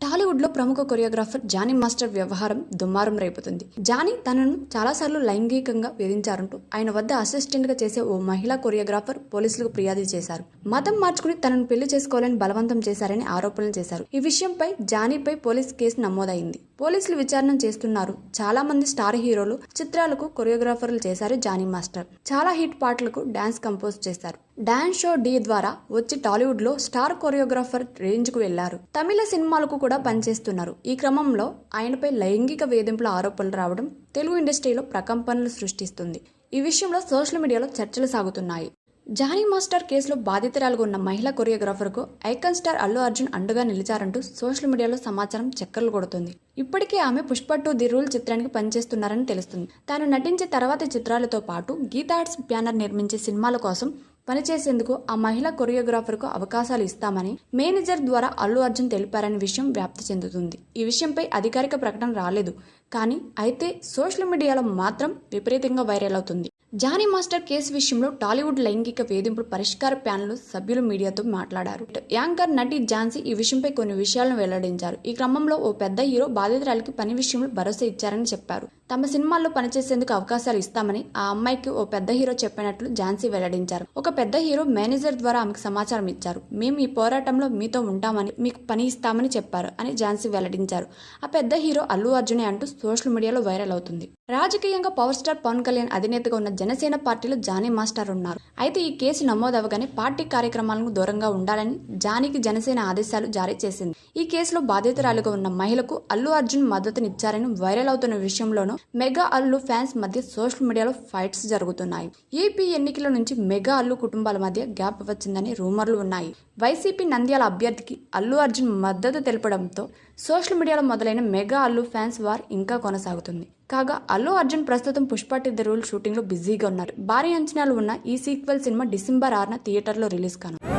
టాలీవుడ్ లో ప్రముఖ choreographer Johnny master వ్యవహారం దుమారం రేపుతుంది. జానీ తనను చాలాసార్లు లైంగికంగా వేధించారంటూ ఆయన వద్ద అసిస్టెంట్ గా చేసే ఓ మహిళా కొరియోగ్రాఫర్ పోలీసులకు ఫిర్యాదు చేశారు. మతం మార్చుకుని తనను పెళ్లి చేసుకోవాలని బలవంతం చేశారని ఆరోపణలు చేశారు. ఈ విషయంపై జానీపై పోలీసు కేసు నమోదైంది. పోలీసులు విచారణ చేస్తున్నారు. చాలా మంది స్టార్ హీరోలు చిత్రాలకు కొరియోగ్రాఫర్లు చేశారు జానీ మాస్టర్. చాలా హిట్ పాటలకు డాన్స్ కంపోజ్ చేశారు. డాన్స్ షో డి ద్వారా వచ్చి టాలీవుడ్ లో స్టార్ కొరియోగ్రాఫర్ రేంజ్ కు వెళ్లారు. తమిళ సినిమాలకు కూడా పనిచేస్తున్నారు. ఈ క్రమంలో ఆయనపై లైంగిక వేధింపుల ఆరోపణలు రావడం తెలుగు ఇండస్ట్రీలో ప్రకంపనలు సృష్టిస్తుంది. ఈ విషయంలో సోషల్ మీడియాలో చర్చలు సాగుతున్నాయి. జానీ మాస్టర్ కేసులో బాధితురాలుగా ఉన్న మహిళా కొరియోగ్రాఫర్కు ఐకాన్ స్టార్ అల్లు అర్జున్ అండగా నిలిచారంటూ సోషల్ మీడియాలో సమాచారం చక్కర్లు కొడుతుంది. ఇప్పటికే ఆమె పుష్ప 2 ది రూల్ చిత్రానికి పనిచేస్తున్నారని తెలుస్తుంది. తాను నటించే తర్వాతి చిత్రాలతో పాటు గీతా ఆర్ట్స్ బ్యానర్ నిర్మించే సినిమాల కోసం పనిచేసేందుకు ఆ మహిళా కొరియోగ్రాఫర్కు అవకాశాలు ఇస్తామని మేనేజర్ ద్వారా అల్లు అర్జున్ తెలిపారనే విషయం వ్యాప్తి చెందుతుంది. ఈ విషయంపై అధికారిక ప్రకటన రాలేదు. కానీ అయితే సోషల్ మీడియాలో మాత్రం విపరీతంగా వైరల్ అవుతుంది. జానీ మాస్టర్ కేసు విషయంలో టాలీవుడ్ లైంగిక వేధింపుల పరిష్కార ప్యానెల్ సభ్యులు మీడియాతో మాట్లాడారు. యాంకర్ నటి ఝాన్సీ ఈ విషయంపై కొన్ని విషయాలను వెల్లడించారు. ఈ క్రమంలో ఓ పెద్ద హీరో బాధితురాలికి పని విషయంలో భరోసా ఇచ్చారని చెప్పారు. తమ సినిమాల్లో పనిచేసేందుకు అవకాశాలు ఇస్తామని ఆ అమ్మాయికి ఓ పెద్ద హీరో చెప్పినట్లు ఝాన్సీ వెల్లడించారు. ఒక పెద్ద హీరో మేనేజర్ ద్వారా ఆమెకు సమాచారం ఇచ్చారు. మేము ఈ పోరాటంలో మీతో ఉంటామని, మీకు పని ఇస్తామని చెప్పారు అని ఝాన్సీ వెల్లడించారు. ఆ పెద్ద హీరో అల్లు అర్జునే అంటూ సోషల్ మీడియాలో వైరల్ అవుతుంది. రాజకీయంగా పవర్ స్టార్ పవన్ కళ్యాణ్ అధినేతగా ఉన్న జనసేన పార్టీలో జానీ మాస్టర్ ఉన్నారు. అయితే ఈ కేసు నమోదవగానే పార్టీ కార్యక్రమాలకు దూరంగా ఉండాలని జానీకి జనసేన ఆదేశాలు జారీ చేసింది. ఈ కేసులో బాధితురాలుగా ఉన్న మహిళకు అల్లు అర్జున్ మద్దతునిచ్చారని వైరల్ అవుతున్న విషయంలోనూ మెగా అల్లు ఫ్యాన్స్ మధ్య సోషల్ మీడియాలో ఫైట్స్ జరుగుతున్నాయి. ఏపీ ఎన్నికల నుంచి మెగా అల్లు కుటుంబాల మధ్య గ్యాప్ వచ్చిందని రూమర్లు ఉన్నాయి. వైసీపీ నంద్యాల అభ్యర్థికి అల్లు అర్జున్ మద్దతు తెలపడంతో సోషల్ మీడియాలో మొదలైన మెగా అల్లు ఫ్యాన్స్ వార్ ఇంకా కొనసాగుతుంది. కాగా అల్లు అర్జున్ ప్రస్తుతం పుష్ప 2 ది రూల్ షూటింగ్ లో బిజీగా ఉన్నారు. భారీ అంచనాలు ఉన్న ఈ సీక్వెల్ సినిమా డిసెంబర్ 6న థియేటర్లో రిలీజ్ కానుంది.